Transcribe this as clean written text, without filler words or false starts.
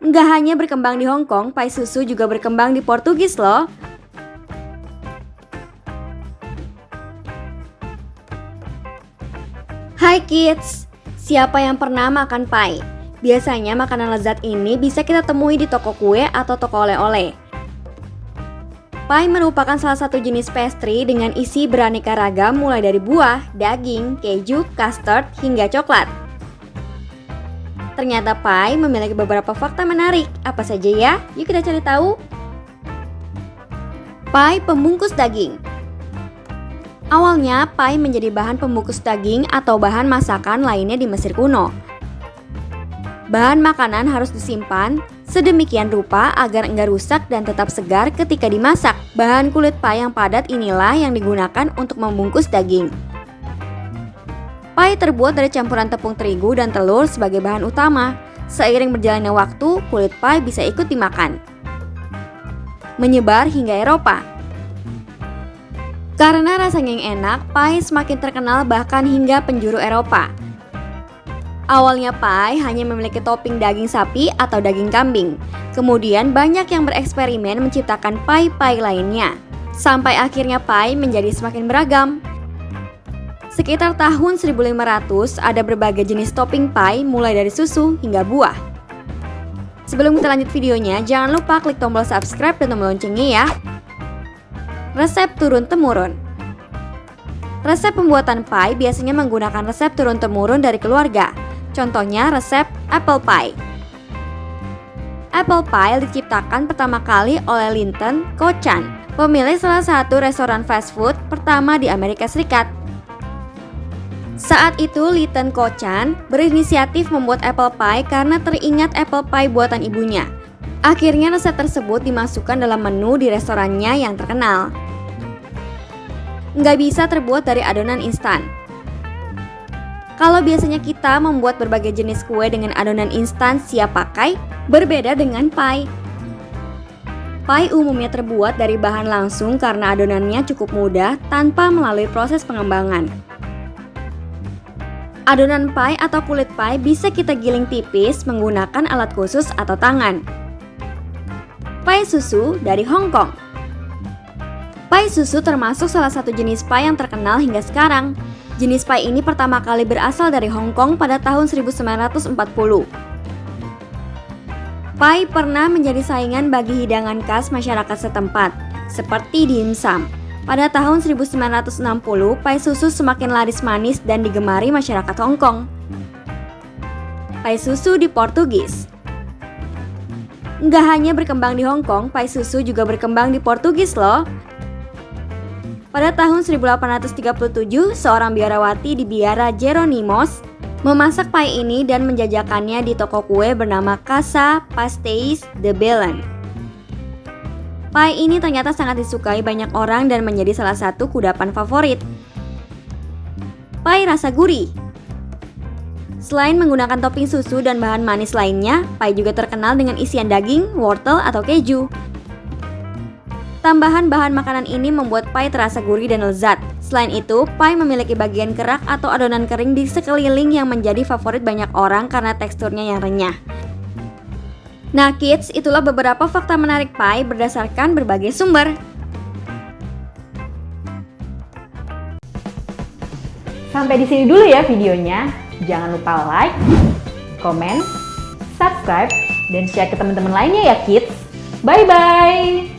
Nggak hanya berkembang di Hong Kong, pai susu juga berkembang di Portugis loh. Hai kids, siapa yang pernah makan pai? Biasanya makanan lezat ini bisa kita temui di toko kue atau toko oleh-oleh. Pai merupakan salah satu jenis pastry dengan isi beraneka ragam mulai dari buah, daging, keju, custard, hingga coklat. Ternyata pai memiliki beberapa fakta menarik. Apa saja ya? Yuk kita cari tahu. Pai pembungkus daging. Awalnya, pai menjadi bahan pembungkus daging atau bahan masakan lainnya di Mesir kuno. Bahan makanan harus disimpan sedemikian rupa agar enggak rusak dan tetap segar ketika dimasak. Bahan kulit pai yang padat inilah yang digunakan untuk membungkus daging. Pai terbuat dari campuran tepung terigu dan telur sebagai bahan utama. Seiring berjalannya waktu, kulit pai bisa ikut dimakan. Menyebar hingga Eropa. Karena rasanya yang enak, pai semakin terkenal bahkan hingga penjuru Eropa. Awalnya pai hanya memiliki topping daging sapi atau daging kambing. Kemudian banyak yang bereksperimen menciptakan pai-pai lainnya. Sampai akhirnya pai menjadi semakin beragam. Sekitar tahun 1500 ada berbagai jenis topping pai mulai dari susu hingga buah. Sebelum kita lanjut videonya, jangan lupa klik tombol subscribe dan tombol loncengnya ya. Resep turun-temurun. Resep pembuatan pai biasanya menggunakan resep turun-temurun dari keluarga. Contohnya resep apple pie. Apple pie diciptakan pertama kali oleh Linton Ko-chan, pemilik salah satu restoran fast food pertama di Amerika Serikat. Saat itu Linton Ko-chan berinisiatif membuat apple pie karena teringat apple pie buatan ibunya. Akhirnya resep tersebut dimasukkan dalam menu di restorannya yang terkenal. Nggak bisa terbuat dari adonan instan. Kalau biasanya kita membuat berbagai jenis kue dengan adonan instan siap pakai, berbeda dengan pie. Pie umumnya terbuat dari bahan langsung karena adonannya cukup mudah tanpa melalui proses pengembangan. Adonan pie atau kulit pie bisa kita giling tipis menggunakan alat khusus atau tangan. Pai susu dari Hong Kong. Pai susu termasuk salah satu jenis pai yang terkenal hingga sekarang. Jenis pai ini pertama kali berasal dari Hong Kong pada tahun 1940. Pai pernah menjadi saingan bagi hidangan khas masyarakat setempat, seperti dimsum. Pada tahun 1960, pai susu semakin laris manis dan digemari masyarakat Hong Kong. Pai susu di Portugis. Nggak hanya berkembang di Hong Kong, pai susu juga berkembang di Portugis loh. Pada tahun 1837, seorang biarawati di biara Jeronimos memasak pai ini dan menjajakannya di toko kue bernama Casa Pastéis de Belém. Pai ini ternyata sangat disukai banyak orang dan menjadi salah satu kudapan favorit. Pai rasa gurih. Selain menggunakan topping susu dan bahan manis lainnya, pai juga terkenal dengan isian daging, wortel, atau keju. Tambahan bahan makanan ini membuat pai terasa gurih dan lezat. Selain itu, pai memiliki bagian kerak atau adonan kering di sekeliling yang menjadi favorit banyak orang karena teksturnya yang renyah. Nah kids, itulah beberapa fakta menarik pai berdasarkan berbagai sumber. Sampai di sini dulu ya videonya. Jangan lupa like, komen, subscribe, dan share ke teman-teman lainnya ya kids. Bye-bye!